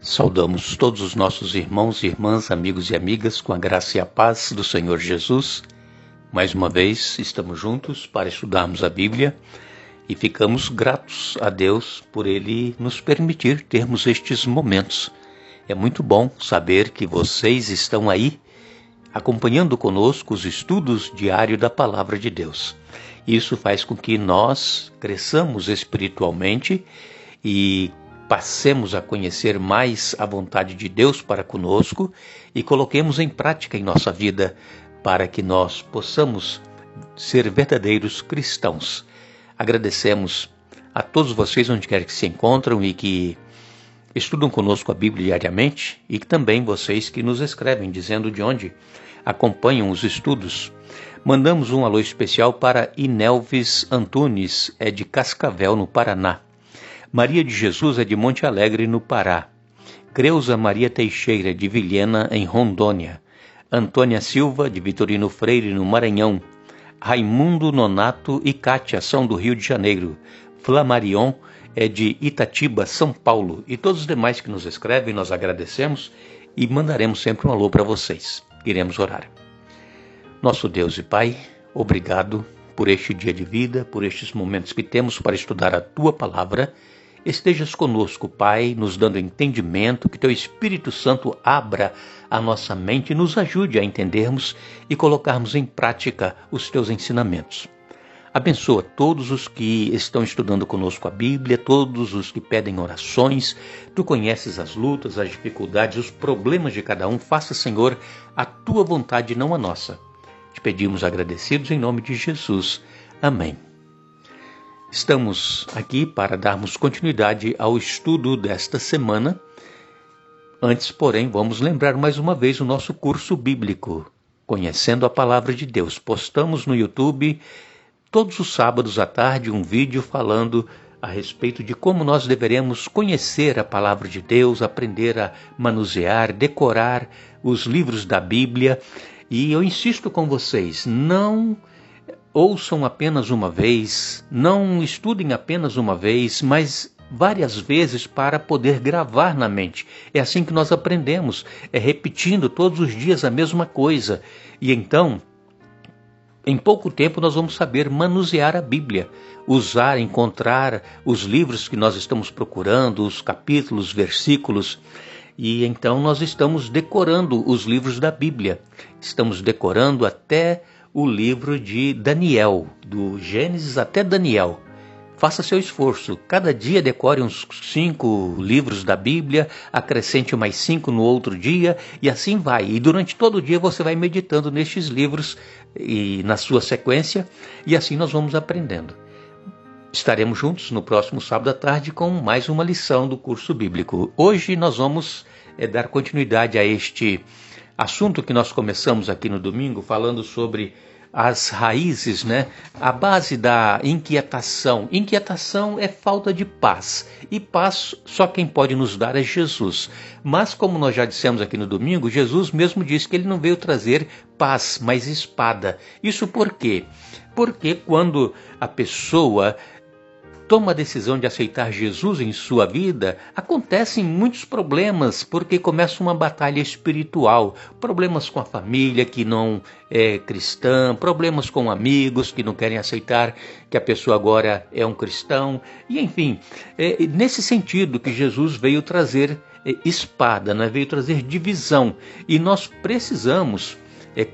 Saudamos todos os nossos irmãos e irmãs, amigos e amigas, com a graça e a paz do Senhor Jesus. Mais uma vez, estamos juntos para estudarmos a Bíblia e ficamos gratos a Deus por Ele nos permitir termos estes momentos. É muito bom saber que vocês estão aí, acompanhando conosco os estudos diários da Palavra de Deus. Isso faz com que nós cresçamos espiritualmente e passemos a conhecer mais a vontade de Deus para conosco e coloquemos em prática em nossa vida para que nós possamos ser verdadeiros cristãos. Agradecemos a todos vocês onde quer que se encontram e que estudam conosco a Bíblia diariamente e também vocês que nos escrevem dizendo de onde acompanham os estudos. Mandamos um alô especial para Inelves Antunes, de Cascavel, no Paraná. Maria de Jesus é de Monte Alegre, no Pará. Creuza Maria Teixeira, de Vilhena, em Rondônia. Antônia Silva, de Vitorino Freire, no Maranhão. Raimundo Nonato e Cátia são do Rio de Janeiro. Flamarion é de Itatiba, São Paulo. E todos os demais que nos escrevem, nós agradecemos e mandaremos sempre um alô para vocês. Iremos orar. Nosso Deus e Pai, obrigado por este dia de vida, por estes momentos que temos para estudar a Tua Palavra. Estejas conosco, Pai, nos dando entendimento, que Teu Espírito Santo abra a nossa mente e nos ajude a entendermos e colocarmos em prática os Teus ensinamentos. Abençoa todos os que estão estudando conosco a Bíblia, todos os que pedem orações. Tu conheces as lutas, as dificuldades, os problemas de cada um. Faça, Senhor, a Tua vontade e não a nossa. Te pedimos agradecidos em nome de Jesus. Amém. Estamos aqui para darmos continuidade ao estudo desta semana. Antes, porém, vamos lembrar mais uma vez o nosso curso bíblico, Conhecendo a Palavra de Deus. Postamos no YouTube todos os sábados à tarde um vídeo falando a respeito de como nós deveremos conhecer a Palavra de Deus, aprender a manusear, decorar os livros da Bíblia. E eu insisto com vocês, não ouçam apenas uma vez, não estudem apenas uma vez, mas várias vezes para poder gravar na mente. É assim que nós aprendemos, é repetindo todos os dias a mesma coisa. E então, em pouco tempo nós vamos saber manusear a Bíblia, usar, encontrar os livros que nós estamos procurando, os capítulos, versículos. E então nós estamos decorando os livros da Bíblia. Estamos decorando até o livro de Daniel, do Gênesis até Daniel. Faça seu esforço. Cada dia decore uns 5 livros da Bíblia, acrescente mais 5 no outro dia e assim vai. E durante todo o dia você vai meditando nestes livros e na sua sequência e assim nós vamos aprendendo. Estaremos juntos no próximo sábado à tarde com mais uma lição do curso bíblico. Hoje nós vamos dar continuidade a este assunto que nós começamos aqui no domingo, falando sobre as raízes, a base da inquietação. Inquietação é falta de paz. E paz só quem pode nos dar é Jesus. Mas como nós já dissemos aqui no domingo, Jesus mesmo disse que ele não veio trazer paz, mas espada. Isso por quê? Porque quando a pessoa toma a decisão de aceitar Jesus em sua vida, acontecem muitos problemas, porque começa uma batalha espiritual. Problemas com a família que não é cristã, problemas com amigos que não querem aceitar que a pessoa agora é um cristão. E enfim, nesse sentido que Jesus veio trazer espada, veio trazer divisão. E nós precisamos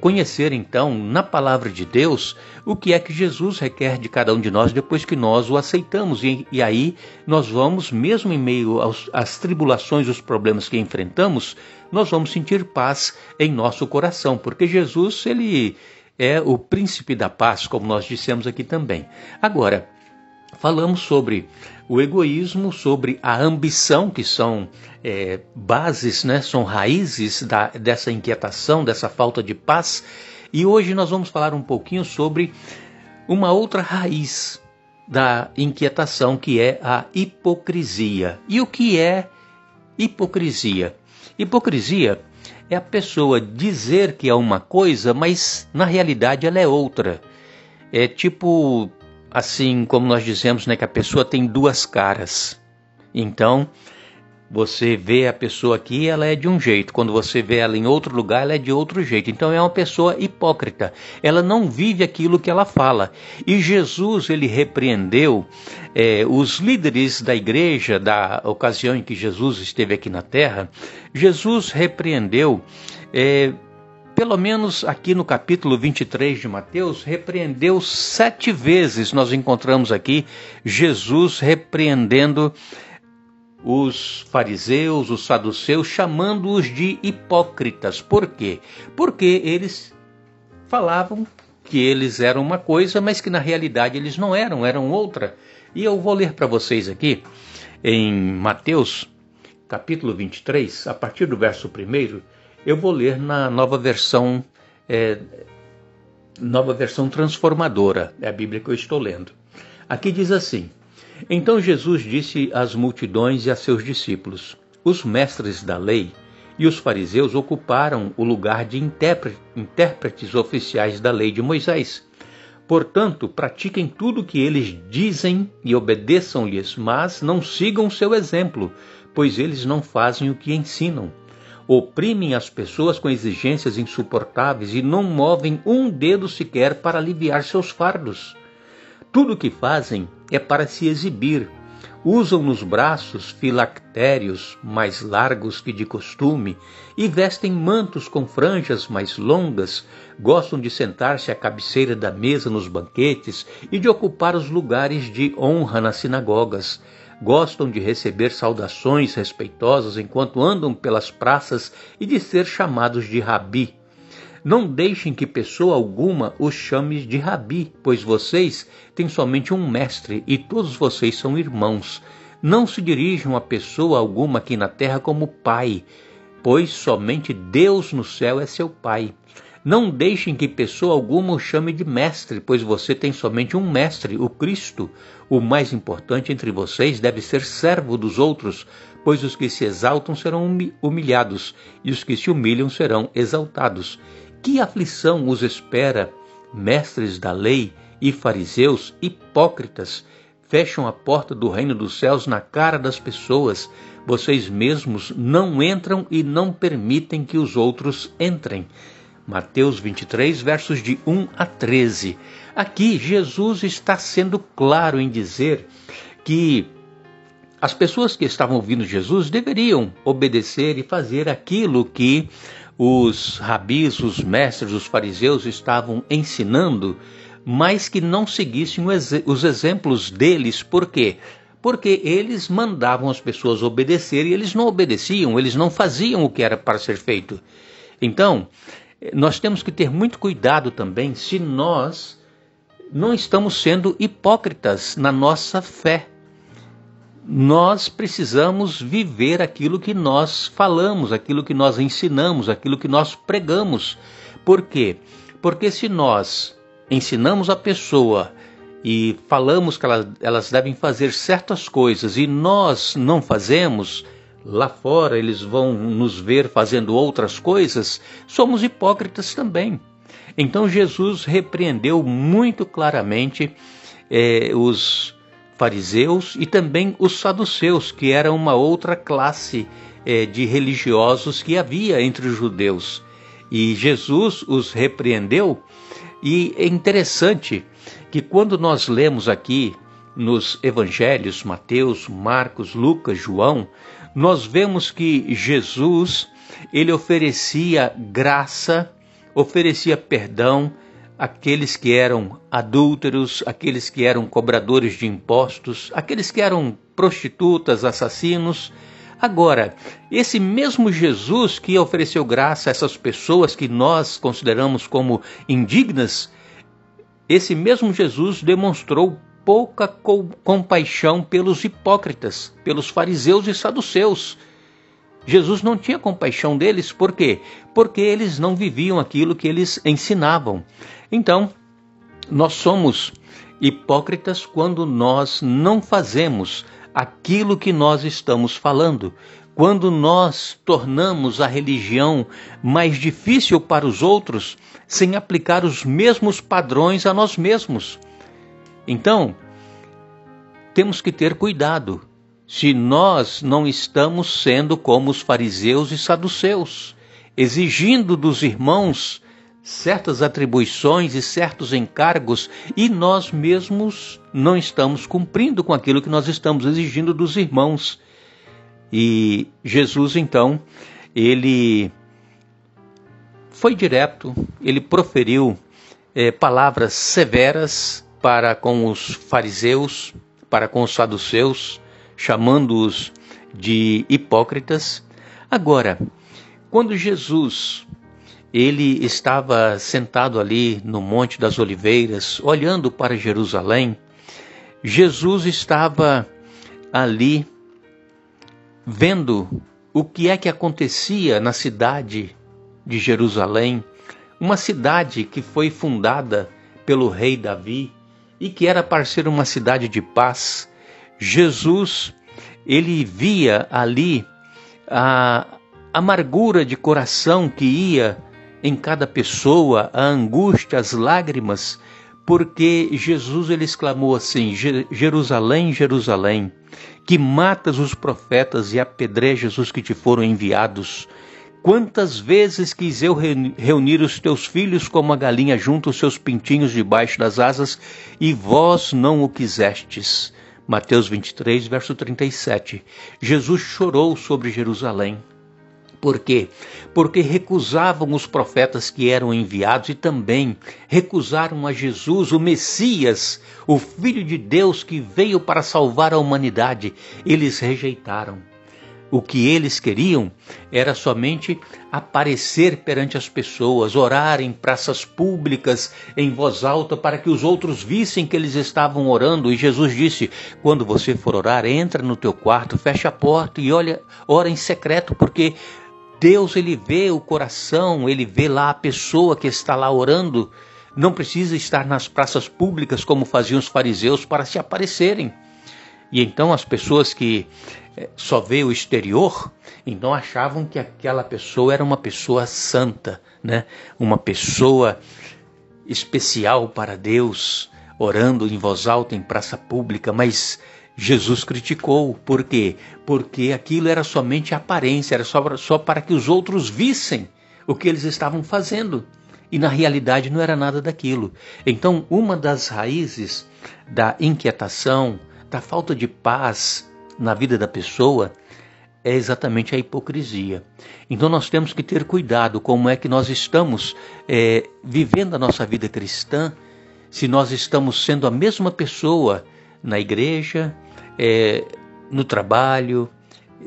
conhecer então na palavra de Deus o que é que Jesus requer de cada um de nós depois que nós o aceitamos e aí nós vamos, mesmo em meio às tribulações, os problemas que enfrentamos, nós vamos sentir paz em nosso coração, porque Jesus, ele é o príncipe da paz, como nós dissemos aqui também. Agora, falamos sobre o egoísmo, sobre a ambição, que são bases, são raízes dessa inquietação, dessa falta de paz. E hoje nós vamos falar um pouquinho sobre uma outra raiz da inquietação, que é a hipocrisia. E o que é hipocrisia? Hipocrisia é a pessoa dizer que é uma coisa, mas na realidade ela é outra. É tipo assim como nós dizemos, que a pessoa tem duas caras. Então, Você vê a pessoa aqui, ela é de um jeito. Quando você vê ela em outro lugar, ela é de outro jeito. Então é uma pessoa hipócrita. Ela não vive aquilo que ela fala. E Jesus, ele repreendeu os líderes da igreja, da ocasião em que Jesus esteve aqui na terra. Jesus repreendeu, pelo menos aqui no capítulo 23 de Mateus, repreendeu 7 vezes. Nós encontramos aqui Jesus repreendendo os fariseus, os saduceus, chamando-os de hipócritas. Por quê? Porque eles falavam que eles eram uma coisa, mas que na realidade eles não eram, eram outra. E eu vou ler para vocês aqui, em Mateus, capítulo 23, a partir do verso 1, eu vou ler na nova versão transformadora, é a Bíblia que eu estou lendo. Aqui diz assim: Então Jesus disse às multidões e a seus discípulos: Os mestres da lei e os fariseus ocuparam o lugar de intérpretes oficiais da lei de Moisés. Portanto, pratiquem tudo o que eles dizem e obedeçam-lhes, mas não sigam seu exemplo, pois eles não fazem o que ensinam. Oprimem as pessoas com exigências insuportáveis e não movem um dedo sequer para aliviar seus fardos. Tudo o que fazem é para se exibir. Usam nos braços filactérios mais largos que de costume e vestem mantos com franjas mais longas. Gostam de sentar-se à cabeceira da mesa nos banquetes e de ocupar os lugares de honra nas sinagogas. Gostam de receber saudações respeitosas enquanto andam pelas praças e de ser chamados de rabi. Não deixem que pessoa alguma os chame de rabi, pois vocês têm somente um mestre e todos vocês são irmãos. Não se dirijam a pessoa alguma aqui na terra como pai, pois somente Deus no céu é seu pai. Não deixem que pessoa alguma o chame de mestre, pois você tem somente um mestre, o Cristo. O mais importante entre vocês deve ser servo dos outros, pois os que se exaltam serão humilhados, e os que se humilham serão exaltados. Que aflição os espera, mestres da lei e fariseus hipócritas! Fecham a porta do reino dos céus na cara das pessoas. Vocês mesmos não entram e não permitem que os outros entrem. Mateus 23, versos de 1 a 13. Aqui, Jesus está sendo claro em dizer que as pessoas que estavam ouvindo Jesus deveriam obedecer e fazer aquilo que os rabis, os mestres, os fariseus estavam ensinando, mas que não seguissem os exemplos deles. Por quê? Porque eles mandavam as pessoas obedecer e eles não obedeciam, eles não faziam o que era para ser feito. Então, nós temos que ter muito cuidado também se nós não estamos sendo hipócritas na nossa fé. Nós precisamos viver aquilo que nós falamos, aquilo que nós ensinamos, aquilo que nós pregamos. Por quê? Porque se nós ensinamos a pessoa e falamos que elas devem fazer certas coisas e nós não fazemos, lá fora eles vão nos ver fazendo outras coisas, somos hipócritas também. Então Jesus repreendeu muito claramente os fariseus e também os saduceus, que eram uma outra classe de religiosos que havia entre os judeus. E Jesus os repreendeu, e é interessante que quando nós lemos aqui nos evangelhos, Mateus, Marcos, Lucas, João, nós vemos que Jesus, ele oferecia graça, oferecia perdão àqueles que eram adúlteros, àqueles que eram cobradores de impostos, àqueles que eram prostitutas, assassinos. Agora, esse mesmo Jesus que ofereceu graça a essas pessoas que nós consideramos como indignas, esse mesmo Jesus demonstrou pouca compaixão pelos hipócritas, pelos fariseus e saduceus. Jesus não tinha compaixão deles, por quê? Porque eles não viviam aquilo que eles ensinavam. Então, nós somos hipócritas quando nós não fazemos aquilo que nós estamos falando, quando nós tornamos a religião mais difícil para os outros, sem aplicar os mesmos padrões a nós mesmos. Então, temos que ter cuidado, se nós não estamos sendo como os fariseus e saduceus, exigindo dos irmãos certas atribuições e certos encargos, e nós mesmos não estamos cumprindo com aquilo que nós estamos exigindo dos irmãos. E Jesus, então, ele foi direto, ele proferiu palavras severas para com os fariseus, para com os saduceus, chamando-os de hipócritas. Agora, quando Jesus ele estava sentado ali no Monte das Oliveiras, olhando para Jerusalém, Jesus estava ali vendo o que é que acontecia na cidade de Jerusalém, uma cidade que foi fundada pelo rei Davi e que era para ser uma cidade de paz. Jesus, ele via ali a amargura de coração que ia em cada pessoa, a angústia, as lágrimas, porque Jesus ele exclamou assim: Jerusalém, Jerusalém, que matas os profetas e apedrejas os que te foram enviados. Quantas vezes quis eu reunir os teus filhos como a galinha junta os seus pintinhos debaixo das asas, e vós não o quisestes. Mateus 23, verso 37. Jesus chorou sobre Jerusalém. Por quê? Porque recusavam os profetas que eram enviados e também recusaram a Jesus, o Messias, o Filho de Deus que veio para salvar a humanidade. Eles rejeitaram. O que eles queriam era somente aparecer perante as pessoas, orar em praças públicas, em voz alta, para que os outros vissem que eles estavam orando. E Jesus disse: quando você for orar, entra no teu quarto, fecha a porta e ora em secreto, porque Deus ele vê o coração, ele vê lá a pessoa que está lá orando. Não precisa estar nas praças públicas como faziam os fariseus para se aparecerem. E então as pessoas que só vê o exterior, então achavam que aquela pessoa era uma pessoa santa, né? Uma pessoa especial para Deus, orando em voz alta em praça pública. Mas Jesus criticou. Por quê? Porque aquilo era somente aparência, era só para que os outros vissem o que eles estavam fazendo. E na realidade não era nada daquilo. Então, uma das raízes da inquietação, da falta de paz na vida da pessoa, é exatamente a hipocrisia. Então nós temos que ter cuidado como é que nós estamos vivendo a nossa vida cristã, se nós estamos sendo a mesma pessoa na igreja, no trabalho,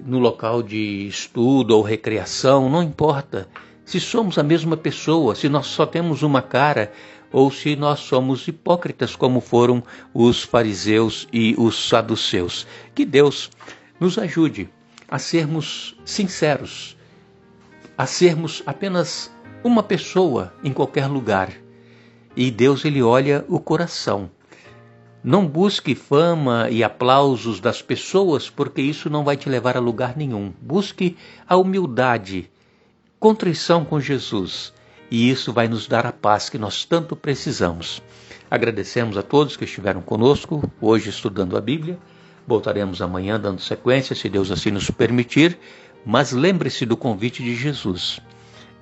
no local de estudo ou recreação, não importa. Se somos a mesma pessoa, se nós só temos uma cara, ou se nós somos hipócritas como foram os fariseus e os saduceus. Que Deus nos ajude a sermos sinceros, a sermos apenas uma pessoa em qualquer lugar. E Deus ele olha o coração. Não busque fama e aplausos das pessoas, porque isso não vai te levar a lugar nenhum. Busque a humildade, contrição com Jesus. E isso vai nos dar a paz que nós tanto precisamos. Agradecemos a todos que estiveram conosco, hoje estudando a Bíblia. Voltaremos amanhã dando sequência, se Deus assim nos permitir. Mas lembre-se do convite de Jesus.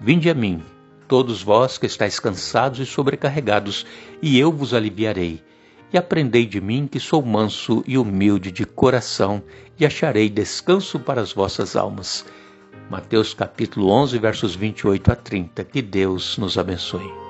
Vinde a mim, todos vós que estáis cansados e sobrecarregados, e eu vos aliviarei. E aprendei de mim, que sou manso e humilde de coração, e acharei descanso para as vossas almas. Mateus capítulo 11, versos 28 a 30. Que Deus nos abençoe.